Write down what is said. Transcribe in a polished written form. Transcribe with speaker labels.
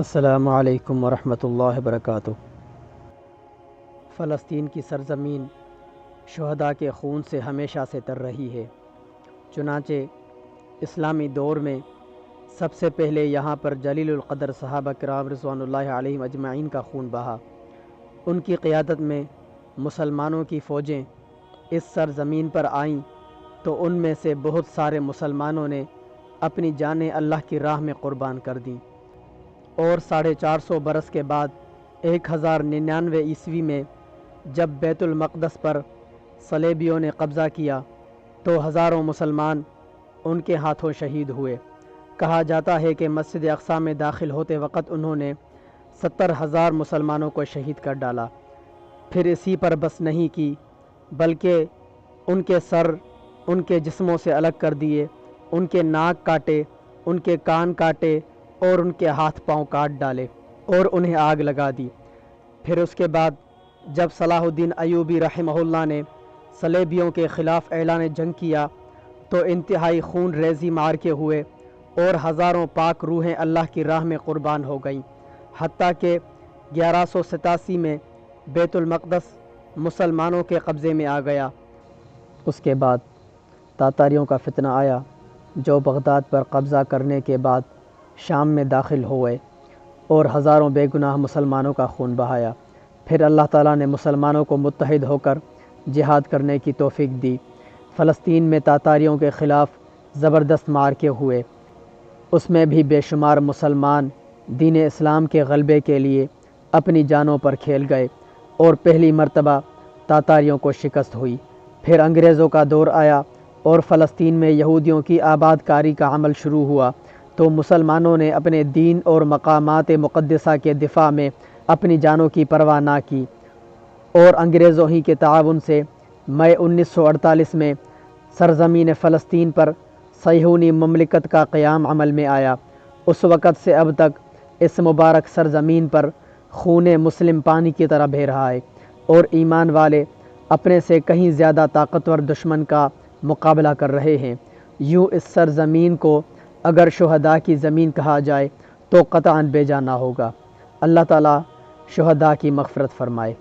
Speaker 1: السلام علیکم ورحمۃ اللہ وبرکاتہ۔ فلسطین کی سرزمین شہداء کے خون سے ہمیشہ سے تر رہی ہے۔ چنانچہ اسلامی دور میں سب سے پہلے یہاں پر جلیل القدر صحابہ کرام رضوان اللہ علیہم اجمعین کا خون بہا۔ ان کی قیادت میں مسلمانوں کی فوجیں اس سرزمین پر آئیں تو ان میں سے بہت سارے مسلمانوں نے اپنی جانیں اللہ کی راہ میں قربان کر دیں، اور 450 برس کے بعد 1099 عیسوی میں جب بیت المقدس پر صلیبیوں نے قبضہ کیا تو ہزاروں مسلمان ان کے ہاتھوں شہید ہوئے۔ کہا جاتا ہے کہ مسجد اقصیٰ میں داخل ہوتے وقت انہوں نے 70,000 مسلمانوں کو شہید کر ڈالا۔ پھر اسی پر بس نہیں کی بلکہ ان کے سر ان کے جسموں سے الگ کر دیے، ان کے ناک کاٹے، ان کے کان کاٹے اور ان کے ہاتھ پاؤں کاٹ ڈالے اور انہیں آگ لگا دی۔ پھر اس کے بعد جب صلاح الدین ایوبی رحمہ اللہ نے صلیبیوں کے خلاف اعلان جنگ کیا تو انتہائی خون ریزی معرکے ہوئے اور ہزاروں پاک روحیں اللہ کی راہ میں قربان ہو گئیں، حتیٰ کہ 1187 میں بیت المقدس مسلمانوں کے قبضے میں آ گیا۔ اس کے بعد تاتاریوں کا فتنہ آیا جو بغداد پر قبضہ کرنے کے بعد شام میں داخل ہوئے اور ہزاروں بے گناہ مسلمانوں کا خون بہایا۔ پھر اللہ تعالیٰ نے مسلمانوں کو متحد ہو کر جہاد کرنے کی توفیق دی۔ فلسطین میں تاتاریوں کے خلاف زبردست معرکے ہوئے، اس میں بھی بے شمار مسلمان دین اسلام کے غلبے کے لیے اپنی جانوں پر کھیل گئے اور پہلی مرتبہ تاتاریوں کو شکست ہوئی۔ پھر انگریزوں کا دور آیا اور فلسطین میں یہودیوں کی آباد کاری کا عمل شروع ہوا تو مسلمانوں نے اپنے دین اور مقامات مقدسہ کے دفاع میں اپنی جانوں کی پرواہ نہ کی، اور انگریزوں ہی کے تعاون سے مئی 1948 میں سرزمین فلسطین پر صہیونی مملکت کا قیام عمل میں آیا۔ اس وقت سے اب تک اس مبارک سرزمین پر خون مسلم پانی کی طرح بہہ رہا ہے، اور ایمان والے اپنے سے کہیں زیادہ طاقتور دشمن کا مقابلہ کر رہے ہیں۔ یوں اس سرزمین کو اگر شہداء کی زمین کہا جائے تو قطعاً بے جا نہ ہوگا۔ اللہ تعالیٰ شہداء کی مغفرت فرمائے۔